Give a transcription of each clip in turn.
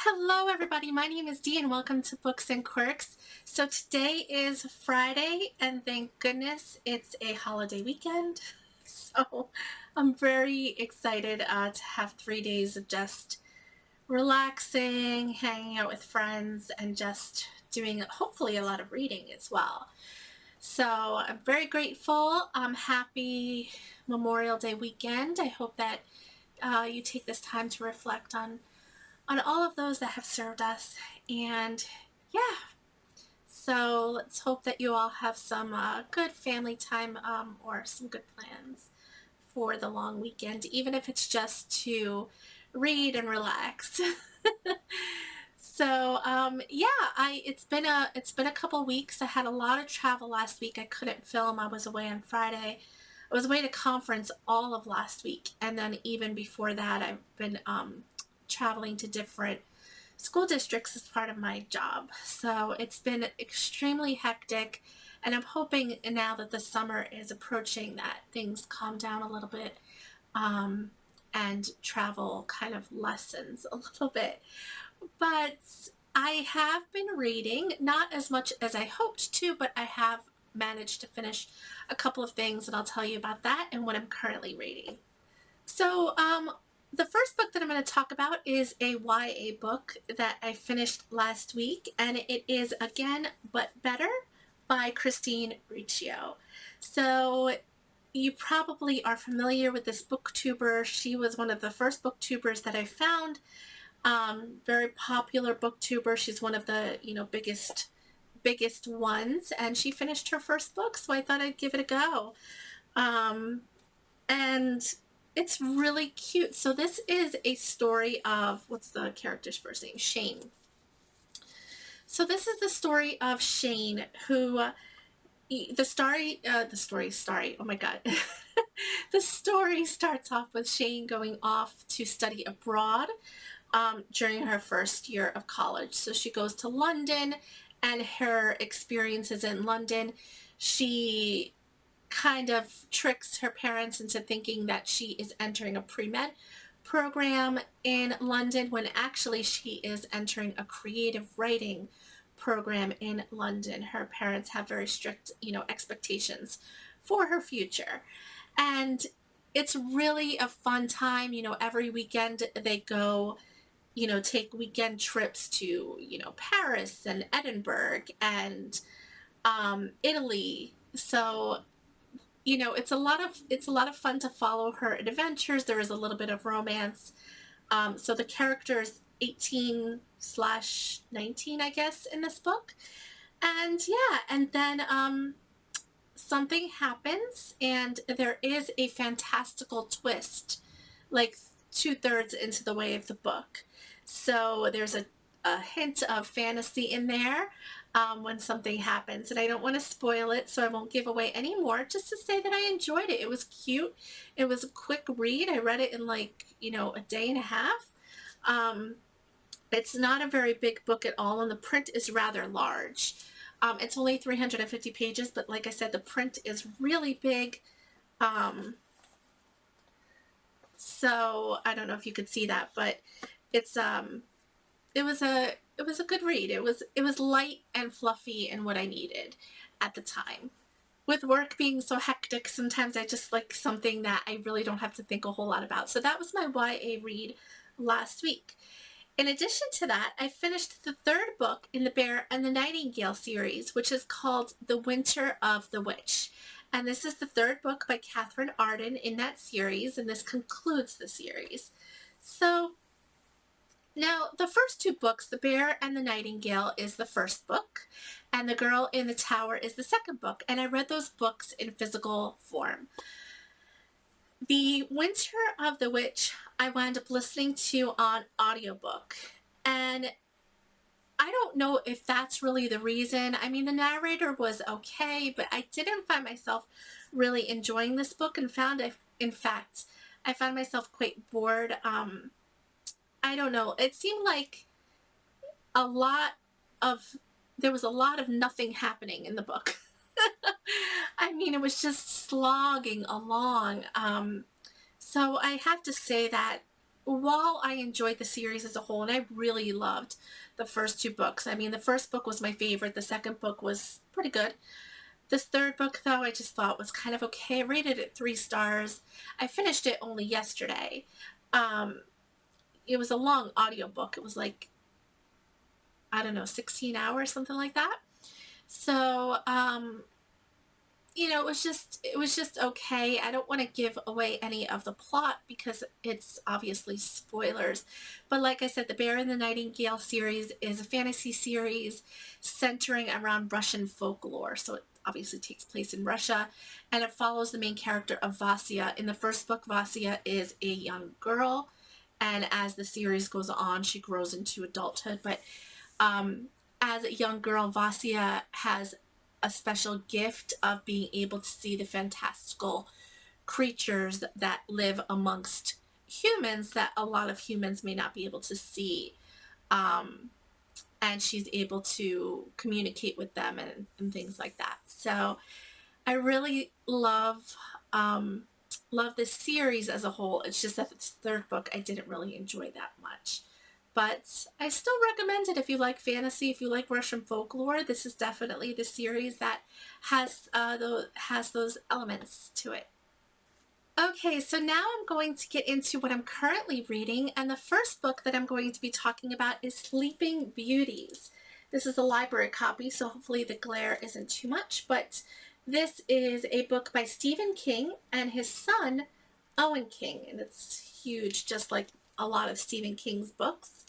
Hello everybody, my name is Dee and welcome to Books and Quirks. So today is Friday and thank goodness it's a holiday weekend. So I'm very excited to have 3 days of just relaxing, hanging out with friends, and just doing hopefully a lot of reading as well. So I'm very grateful. Happy Memorial Day weekend. I hope that you take this time to reflect on all of those that have served us. And yeah, so let's hope that you all have some good family time or some good plans for the long weekend, even if it's just to read and relax. So yeah, it's been a couple weeks. I had a lot of travel last week. I couldn't film. I was away on Friday. I was away at a conference all of last week, and then even before that, I've been traveling to different school districts as part of my job. So it's been extremely hectic, and I'm hoping now that the summer is approaching that things calm down a little bit and travel kind of lessens a little bit. But I have been reading, not as much as I hoped to, but I have managed to finish a couple of things, and I'll tell you about that and what I'm currently reading. So the first book that I'm going to talk about is a YA book that I finished last week, and it is Again But Better by Christine Riccio. So you probably are familiar with this booktuber. She was one of the first booktubers that I found. Very popular booktuber. She's one of the biggest ones, and she finished her first book, so I thought I'd give it a go. And it's really cute. So this is a story of, what's the character's first name? Shane. So this is the story of Shane, who the story, oh my god. The story starts off with Shane going off to study abroad during her first year of college. So she goes to London, and her experiences in London, she kind of tricks her parents into thinking that she is entering a pre-med program in London when actually she is entering a creative writing program in London. Her parents have very strict, expectations for her future. And it's really a fun time. Every weekend they go, take weekend trips to, Paris and Edinburgh and Italy. So it's a lot of fun to follow her adventures. There is a little bit of romance. So the character is 18/19, I guess, in this book. And yeah, and then something happens, and there is a fantastical twist, like 2/3 into the way of the book. So there's a hint of fantasy in there when something happens, and I don't want to spoil it, so I won't give away any more, just to say that I enjoyed it. It was cute. It was a quick read. I read it in a day and a half. It's not a very big book at all, and the print is rather large. It's only 350 pages, but like I said, the print is really big. So I don't know if you could see that, but it's it was a good read. It was light and fluffy and what I needed at the time. With work being so hectic, sometimes I just like something that I really don't have to think a whole lot about. So that was my YA read last week. In addition to that, I finished the third book in the Bear and the Nightingale series, which is called The Winter of the Witch. And this is the third book by Catherine Arden in that series, and this concludes the series. So now, the first two books, The Bear and the Nightingale, is the first book, and The Girl in the Tower is the second book, and I read those books in physical form. The Winter of the Witch, I wound up listening to on audiobook, and I don't know if that's really the reason. I mean, the narrator was okay, but I didn't find myself really enjoying this book, and in fact, I found myself quite bored. I don't know. It seemed like there was a lot of nothing happening in the book. I mean, it was just slogging along. So I have to say that while I enjoyed the series as a whole, and I really loved the first two books. I mean, the first book was my favorite. The second book was pretty good. This third book, though, I just thought was kind of okay. I rated it 3 stars. I finished it only yesterday. Um, it was a long audiobook. It was like, I don't know, 16 hours, something like that. So, it was just okay. I don't want to give away any of the plot because it's obviously spoilers. But like I said, the Bear and the Nightingale series is a fantasy series centering around Russian folklore. So it obviously takes place in Russia, and it follows the main character of Vasya. In the first book, Vasya is a young girl, and as the series goes on, she grows into adulthood. But um, as a young girl, Vasya has a special gift of being able to see the fantastical creatures that live amongst humans that a lot of humans may not be able to see. Um, and she's able to communicate with them and things like that. So I really love this series as a whole. It's just that the third book I didn't really enjoy that much. But I still recommend it if you like fantasy, if you like Russian folklore. This is definitely the series that has those elements to it. Okay, so now I'm going to get into what I'm currently reading, and the first book that I'm going to be talking about is Sleeping Beauties. This is a library copy, so hopefully the glare isn't too much, but this is a book by Stephen King and his son, Owen King, and it's huge, just like a lot of Stephen King's books.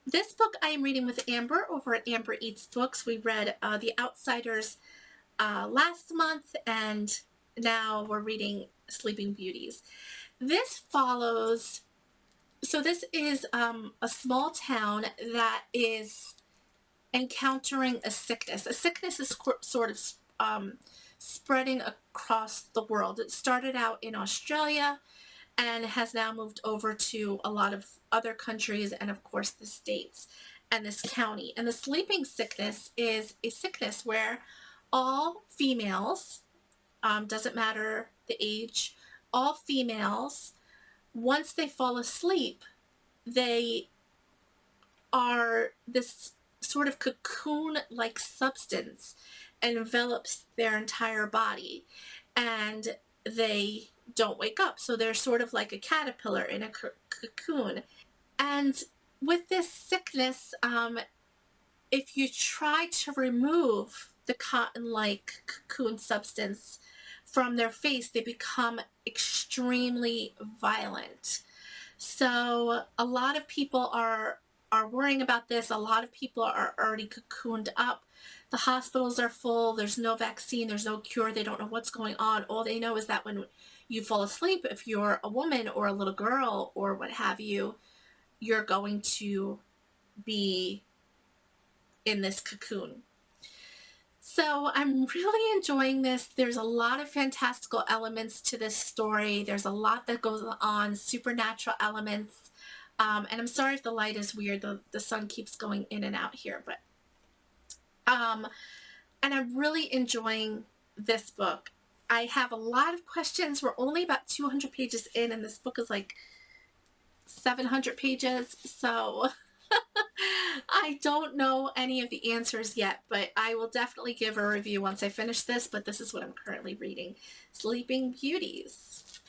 This book I am reading with Amber over at Amber Eats Books. We read The Outsiders last month, and now we're reading Sleeping Beauties. This is a small town that is encountering a sickness. A sickness is sort of spreading across the world. It started out in Australia and has now moved over to a lot of other countries and, of course, the States and this county. And the sleeping sickness is a sickness where all females, doesn't matter the age, all females, once they fall asleep, they are this sort of cocoon-like substance envelops their entire body, and they don't wake up. So they're sort of like a caterpillar in a cocoon. And with this sickness, if you try to remove the cotton-like cocoon substance from their face, they become extremely violent. So a lot of people are worrying about this. A lot of people are already cocooned up. The hospitals are full. There's no vaccine. There's no cure. They don't know what's going on. All they know is that when you fall asleep, if you're a woman or a little girl or what have you, you're going to be in this cocoon. So I'm really enjoying this. There's a lot of fantastical elements to this story. There's a lot that goes on, supernatural elements. And I'm sorry if the light is weird. The sun keeps going in and out here. But and I'm really enjoying this book. I have a lot of questions. We're only about 200 pages in, and this book is like 700 pages. So I don't know any of the answers yet, but I will definitely give a review once I finish this, but this is what I'm currently reading, Sleeping Beauties.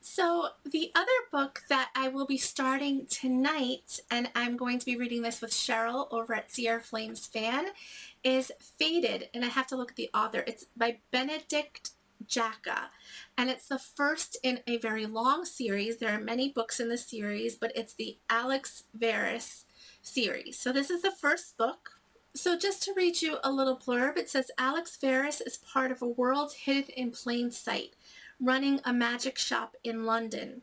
So the other book that I will be starting tonight, and I'm going to be reading this with Cheryl over at Sierra Flames Fan, is Fated, and I have to look at the author. It's by Benedict Jacka, and it's the first in a very long series. There are many books in the series, but it's the Alex Verus series. So this is the first book. So just to read you a little blurb, it says Alex Verus is part of a world hidden in plain sight, running a magic shop in London.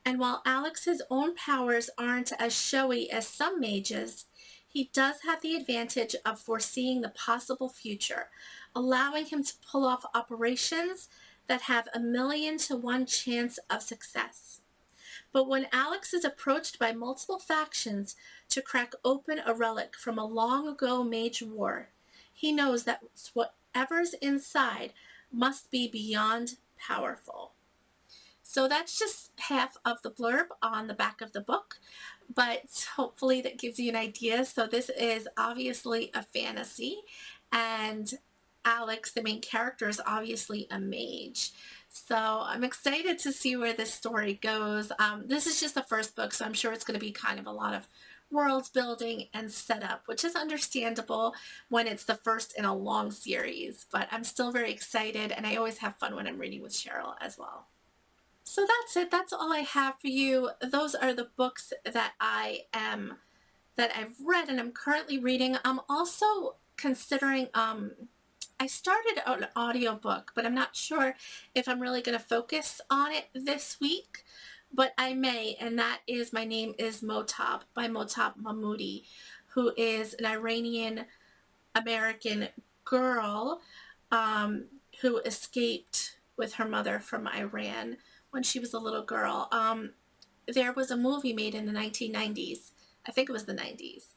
And while Alex's own powers aren't as showy as some mages, he does have the advantage of foreseeing the possible future, allowing him to pull off operations that have a 1,000,000 to 1 chance of success. But when Alex is approached by multiple factions to crack open a relic from a long ago mage war, he knows that whatever's inside must be beyond powerful. So that's just half of the blurb on the back of the book, but hopefully that gives you an idea. So this is obviously a fantasy, and Alex, the main character, is obviously a mage. So I'm excited to see where this story goes. This is just the first book, so I'm sure it's going to be kind of a lot of world building and setup, which is understandable when it's the first in a long series. But I'm still very excited, and I always have fun when I'm reading with Cheryl as well. So that's it. That's all I have for you. Those are the books that I've read and I'm currently reading. I'm also considering I started an audiobook, but I'm not sure if I'm really going to focus on it this week, but I may, and that is My Name is MAITOB by Mahtob Mahmoudi, who is an Iranian American girl who escaped with her mother from Iran when she was a little girl. There was a movie made in the 1990s, I think it was the 90s,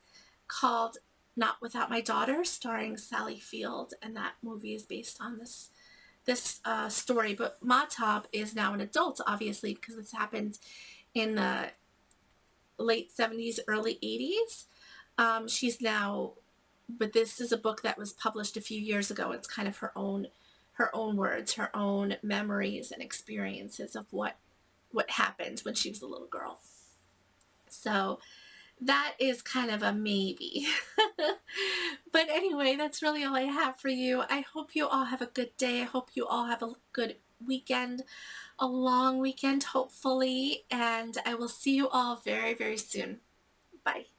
called Not Without My Daughter, starring Sally Field, and that movie is based on this story. But Mahtob is now an adult, obviously, because this happened in the late 70s, early 80s. She's now, but this is a book that was published a few years ago. It's kind of her own words, her own memories and experiences of what happened when she was a little girl. So that is kind of a maybe. But anyway, that's really all I have for you. I hope you all have a good day. I hope you all have a good weekend, a long weekend, hopefully, and I will see you all very, very soon. Bye.